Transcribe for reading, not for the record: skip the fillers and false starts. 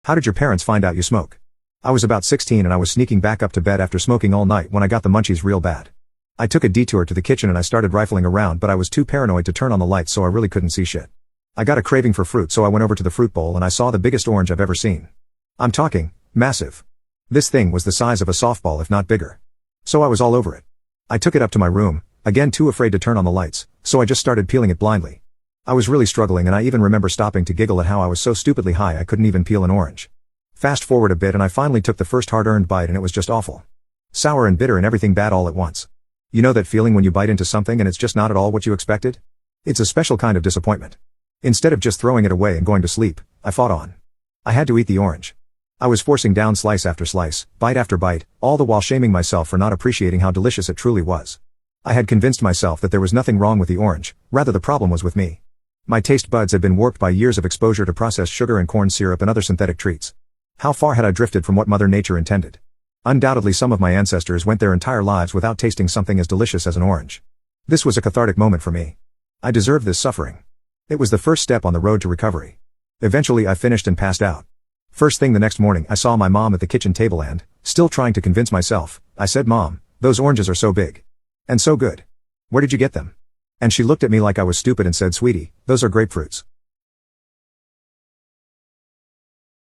How did your parents find out you smoke? I was about 16 and I was sneaking back up to bed after smoking all night when I got the munchies real bad. I took a detour to the kitchen and I started rifling around, but I was too paranoid to turn on the lights, so I really couldn't see shit. I got a craving for fruit, so I went over to the fruit bowl and I saw the biggest orange I've ever seen. I'm talking massive. This thing was the size of a softball, if not bigger. So I was all over it. I took it up to my room, again too afraid to turn on the lights, so I just started peeling it blindly. I was really struggling, and I even remember stopping to giggle at how I was so stupidly high I couldn't even peel an orange. Fast forward a bit and I finally took the first hard-earned bite and it was just awful. Sour and bitter and everything bad all at once. You know that feeling when you bite into something and it's just not at all what you expected? It's a special kind of disappointment. Instead of just throwing it away and going to sleep, I fought on. I had to eat the orange. I was forcing down slice after slice, bite after bite, all the while shaming myself for not appreciating how delicious it truly was. I had convinced myself that there was nothing wrong with the orange, rather the problem was with me. My taste buds had been warped by years of exposure to processed sugar and corn syrup and other synthetic treats. How far had I drifted from what Mother Nature intended? Undoubtedly some of my ancestors went their entire lives without tasting something as delicious as an orange. This was a cathartic moment for me. I deserved this suffering. It was the first step on the road to recovery. Eventually I finished and passed out. First thing the next morning I saw my mom at the kitchen table and, still trying to convince myself, I said, "Mom, those oranges are so big. And so good. Where did you get them?" And she looked at me like I was stupid and said, "Sweetie, those are grapefruits."